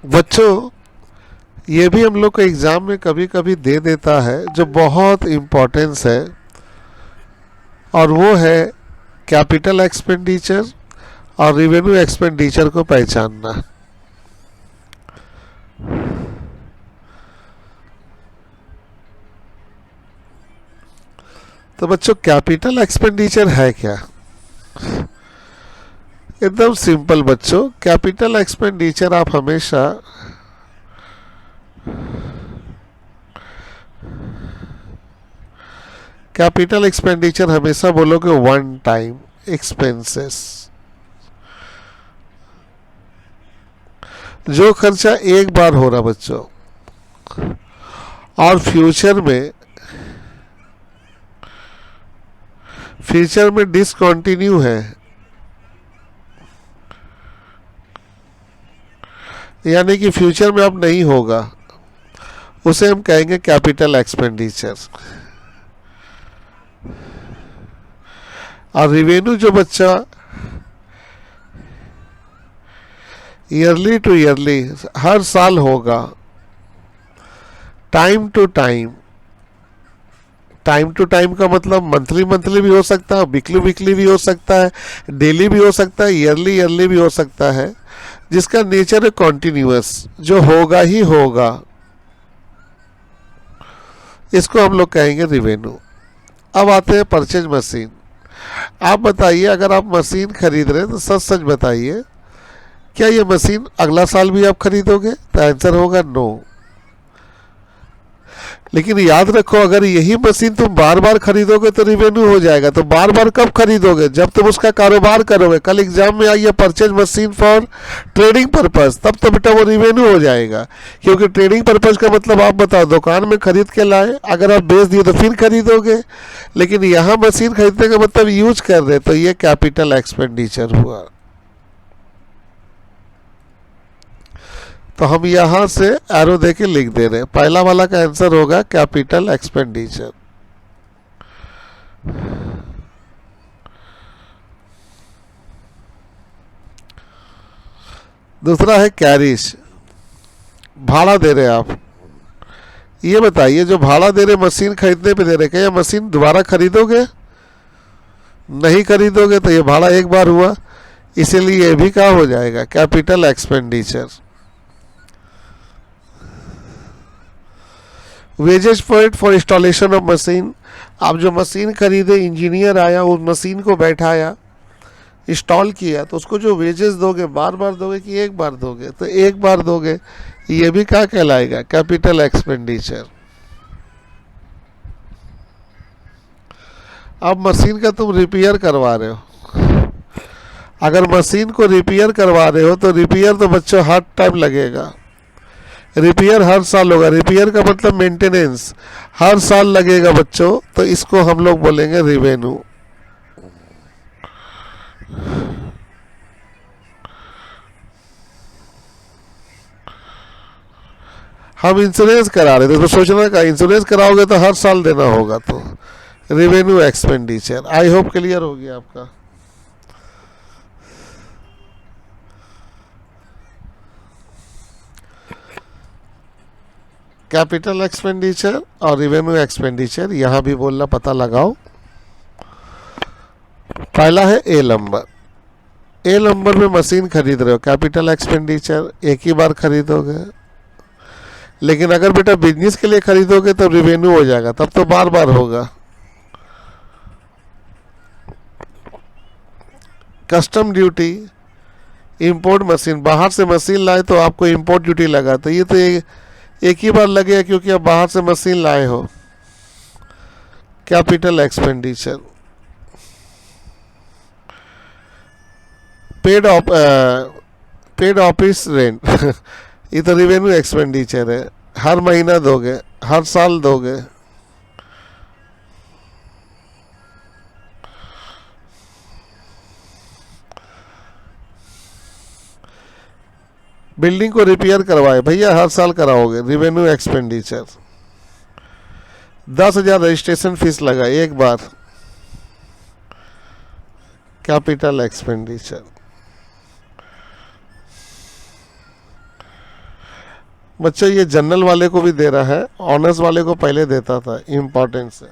बच्चों, ये भी हम लोग को एग्ज़ाम में कभी कभी दे देता है, जो बहुत इम्पोर्टेंस है, और वो है कैपिटल एक्सपेंडिचर और रिवेन्यू एक्सपेंडिचर को पहचानना। तो बच्चों, कैपिटल एक्सपेंडिचर है क्या? एकदम सिंपल बच्चों, कैपिटल एक्सपेंडिचर आप हमेशा कैपिटल एक्सपेंडिचर हमेशा बोलोगे वन टाइम एक्सपेंसेस। जो खर्चा एक बार हो रहा बच्चों और फ्यूचर में डिसकंटिन्यू है, यानी कि फ्यूचर में अब नहीं होगा, उसे हम कहेंगे कैपिटल एक्सपेंडिचर। और रिवेन्यू जो बच्चा ईयरली टू ईयरली हर साल होगा, time to time. Time to time का मतलब मंथली मंथली भी हो सकता है, वीकली वीकली भी हो सकता है, डेली भी हो सकता है, ईयरली ईयरली भी हो सकता है, जिसका नेचर है कॉन्टिन्यूअस, जो होगा ही होगा, इसको हम लोग कहेंगे रिवेन्यू। अब आते हैं परचेज मशीन। आप बताइए, अगर आप मशीन खरीद रहे हैं तो सच सच बताइए, क्या ये मशीन अगला साल भी आप खरीदोगे? तो आंसर होगा नो। लेकिन याद रखो, अगर यही मशीन तुम बार बार खरीदोगे तो रिवेन्यू हो जाएगा। तो बार बार कब खरीदोगे? जब तुम उसका कारोबार करोगे। कल एग्जाम में आई है purchase machine for trading purpose, तब तो बेटा वो रिवेन्यू हो जाएगा। क्योंकि ट्रेडिंग पर्पस का मतलब आप बताओ, दुकान में खरीद के लाए, अगर आप बेच दिए तो फिर खरीदोगे। लेकिन यहाँ मशीन खरीदने का मतलब यूज कर रहे, तो ये कैपिटल एक्सपेंडिचर हुआ। तो हम यहां से एरो देके लिख दे रहे हैं, पहला वाला का आंसर होगा कैपिटल एक्सपेंडिचर। दूसरा है कैरिज, भाड़ा दे रहे आप। ये बताइए, जो भाड़ा दे रहे मशीन खरीदने पे दे रहे, क्या ये मशीन दोबारा खरीदोगे? नहीं खरीदोगे, तो ये भाड़ा एक बार हुआ, इसीलिए ये भी क्या हो जाएगा? Capital expenditure. Wages paid for installation of machine, आप जो मशीन खरीदे, इंजीनियर आया, उस मशीन को बैठाया, इंस्टॉल किया, तो उसको जो वेजेस दोगे, बार बार दोगे कि एक बार दोगे? तो एक बार दोगे, ये भी क्या कहलाएगा? Capital expenditure. अब मशीन का तुम रिपेयर करवा रहे हो, अगर मशीन को रिपेयर करवा रहे हो तो रिपेयर तो बच्चों हर टाइम लगेगा, रिपेयर हर साल होगा। रिपेयर का मतलब मेंटेनेंस हर साल लगेगा बच्चों, तो इसको हम लोग बोलेंगे रिवेन्यू। हम इंश्योरेंस करा रहे थे, तो सोचना का इंश्योरेंस कराओगे तो हर साल देना होगा, तो revenue expenditure. I hope clear हो गया आपका। कैपिटल एक्सपेंडिचर और रिवेन्यू एक्सपेंडिचर यहां भी बोलना, पता लगाओ। पहला है ए नंबर। ए नंबर में मशीन खरीद रहे हो, कैपिटल एक्सपेंडिचर, एक ही बार खरीदोगे। लेकिन अगर बेटा बिजनेस के लिए खरीदोगे तो रिवेन्यू हो जाएगा, तब तो बार बार होगा। कस्टम ड्यूटी, इंपोर्ट मशीन, बाहर से मशीन लाए तो आपको इंपोर्ट ड्यूटी लगा, तो ये तो एक ही बार लगेगा क्योंकि आप बाहर से मशीन लाए हो। Capital expenditure. Paid office rent ये तो रिवेन्यू एक्सपेंडिचर है, हर महीना दोगे, हर साल दोगे। बिल्डिंग को रिपेयर करवाए भैया, हर साल कराओगे, रिवेन्यू एक्सपेंडिचर। 10,000 रजिस्ट्रेशन फीस लगा एक बार, कैपिटल एक्सपेंडिचर। बच्चों ये जनरल वाले को भी दे रहा है, ऑनर्स वाले को पहले देता था, इम्पोर्टेंस है।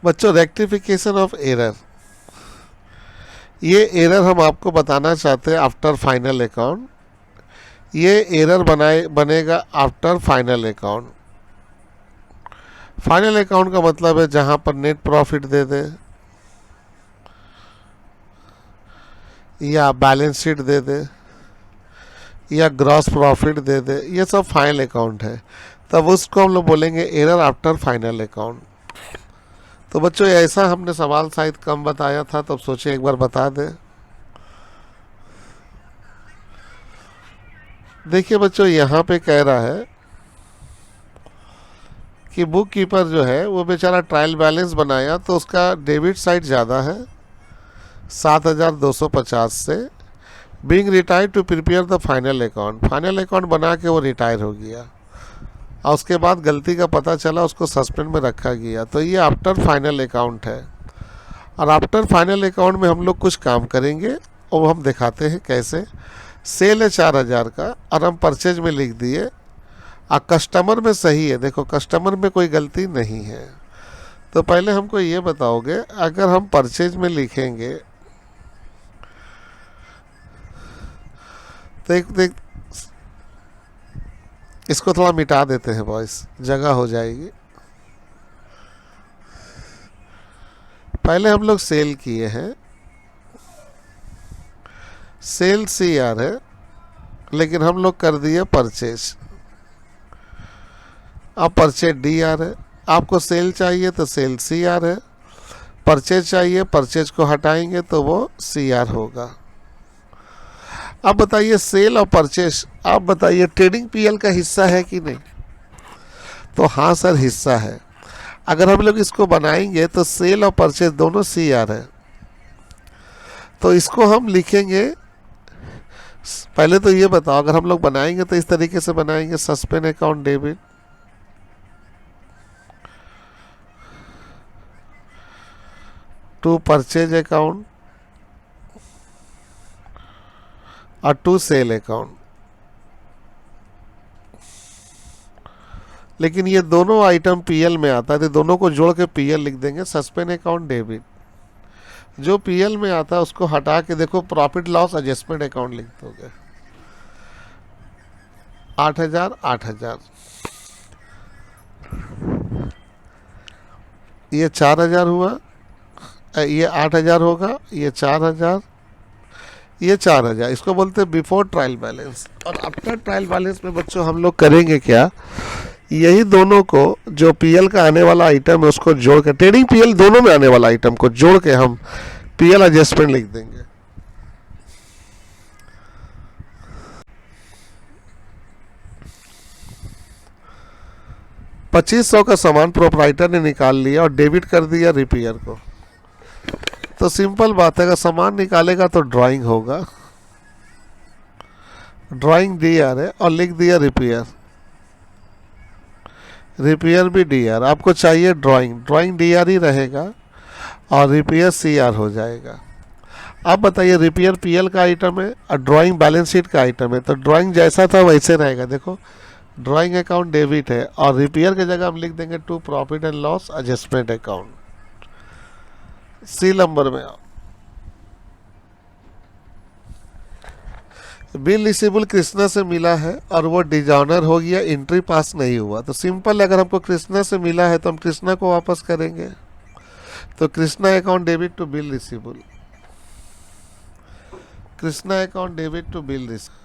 बच्चों रेक्टिफिकेशन ऑफ एरर, ये एरर हम आपको बताना चाहते हैं आफ्टर फाइनल अकाउंट। ये एरर बनेगा after final account. Final account का मतलब है जहां पर नेट प्रॉफिट दे दे या बैलेंस शीट दे दे या ग्रॉस प्रॉफिट दे दे, ये सब फाइनल अकाउंट है। तब उसको हम लोग बोलेंगे एरर आफ्टर फाइनल अकाउंट। तो बच्चों ऐसा हमने सवाल शायद कम बताया था, तब सोचे एक बार बता दें। देखिए बच्चों यहाँ पे कह रहा है कि बुक कीपर जो है वो बेचारा ट्रायल बैलेंस बनाया तो उसका डेबिट साइड ज़्यादा है 7,250 से। Being retired to prepare the final account, final account बना के वो रिटायर हो गया और उसके बाद गलती का पता चला, उसको सस्पेंड में रखा गया। तो ये आफ्टर फाइनल अकाउंट है। और आफ्टर फाइनल अकाउंट में हम लोग कुछ काम करेंगे और हम दिखाते हैं कैसे। सेल है 4,000 का और हम परचेज में लिख दिए और कस्टमर में सही है, देखो कस्टमर में कोई गलती नहीं है। तो पहले हमको ये बताओगे, अगर हम परचेज में लिखेंगे तो देख इसको थोड़ा मिटा देते हैं बॉयस, जगह हो जाएगी। पहले हम लोग सेल किए हैं, सेल CR है, लेकिन हम लोग कर दिए परचेज। अब परचेज DR है। आपको सेल चाहिए तो सेल CR है, परचेज चाहिए, परचेज को हटाएंगे तो वो CR होगा। अब बताइए सेल और परचेज, आप बताइए ट्रेडिंग PL का हिस्सा है कि नहीं? तो हाँ सर हिस्सा है। अगर हम लोग इसको बनाएंगे तो सेल और परचेज दोनों CR है। तो इसको हम लिखेंगे, पहले तो ये बताओ अगर हम लोग बनाएंगे तो इस तरीके से बनाएंगे, suspend account debit, to purchase account और टू सेल अकाउंट। लेकिन ये दोनों आइटम PL में आता है तो दोनों को जोड़ के PL लिख देंगे, सस्पेंड अकाउंट डेबिट। जो PL में आता है उसको हटा के देखो प्रॉफिट लॉस एडजस्टमेंट अकाउंट लिख दोगे। 8,000 8,000, ये 4,000 हुआ, ये 8,000 होगा, ये 4,000, ये 4,000। इसको बोलते हैं बिफोर ट्रायल बैलेंस। और आफ्टर ट्रायल बैलेंस में बच्चों हम लोग करेंगे क्या, यही दोनों को जो PL का आने वाला आइटम है उसको जोड़ के, ट्रेडिंग PL दोनों में आने वाला आइटम को जोड़ के हम PL एडजस्टमेंट लिख देंगे। $2,500 का सामान प्रोपराइटर ने निकाल लिया और डेबिट कर दिया रिपेयर को। तो सिंपल बात है, अगर सामान निकालेगा तो ड्राइंग होगा, ड्राइंग DR है और लिख दिया रिपेयर, रिपेयर भी DR। आपको चाहिए ड्राइंग, ड्राइंग DR ही रहेगा और रिपेयर CR हो जाएगा। अब बताइए रिपेयर PL का आइटम है और ड्राइंग बैलेंस शीट का आइटम है, तो ड्राइंग जैसा था वैसे रहेगा। देखो ड्राइंग अकाउंट डेबिट है और रिपेयर की जगह हम लिख देंगे to profit and loss adjustment account. C number में बिल रिसीवेबल कृष्णा से मिला है और वो डिजॉनर हो गया, एंट्री पास नहीं हुआ। तो सिंपल, अगर हमको कृष्णा से मिला है तो हम कृष्णा को वापस करेंगे। तो Krishna account debit to bill receivable, Krishna account debit to bill receivable.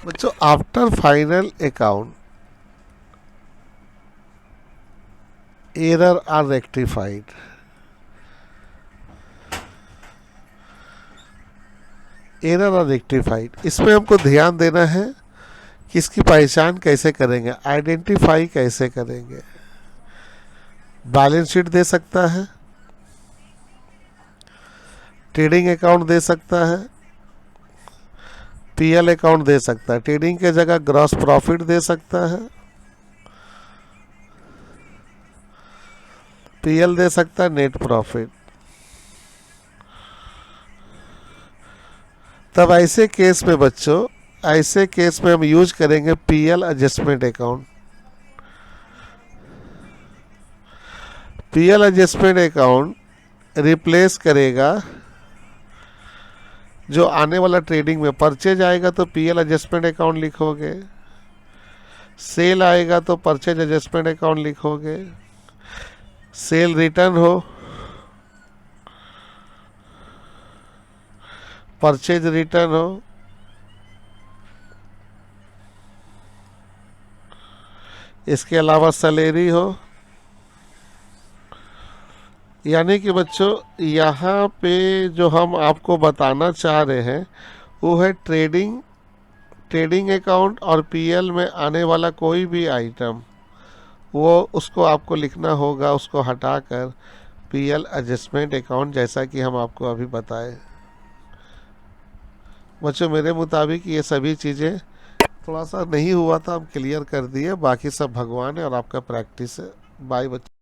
बच्चों after final account error are rectified. Error are rectified, इसमें हमको ध्यान देना है इसकी पहचान कैसे करेंगे, आइडेंटिफाई कैसे करेंगे। बैलेंस शीट दे सकता है, ट्रेडिंग अकाउंट दे सकता है, पीएल अकाउंट दे सकता है। ट्रेडिंग के जगह ग्रॉस प्रॉफिट दे सकता है, पीएल दे सकता है नेट प्रॉफिट। तब ऐसे केस में बच्चों, ऐसे केस में हम यूज करेंगे PL adjustment account. PL adjustment account replace करेगा जो आने वाला ट्रेडिंग में परचेज आएगा तो पीएल एडजस्टमेंट अकाउंट लिखोगे, सेल आएगा तो परचेज एडजस्टमेंट अकाउंट लिखोगे, सेल रिटर्न हो, परचेज रिटर्न हो, इसके अलावा सैलरी हो। यानी कि बच्चों यहाँ पे जो हम आपको बताना चाह रहे हैं वो है ट्रेडिंग अकाउंट और पीएल में आने वाला कोई भी आइटम, वो उसको आपको लिखना होगा, उसको हटाकर पीएल एडजस्टमेंट अकाउंट, जैसा कि हम आपको अभी बताए। बच्चों मेरे मुताबिक ये सभी चीज़ें थोड़ा सा नहीं हुआ था, हम क्लियर कर दिए, बाकी सब भगवान है और आपका प्रैक्टिस है। बाय बच्चों।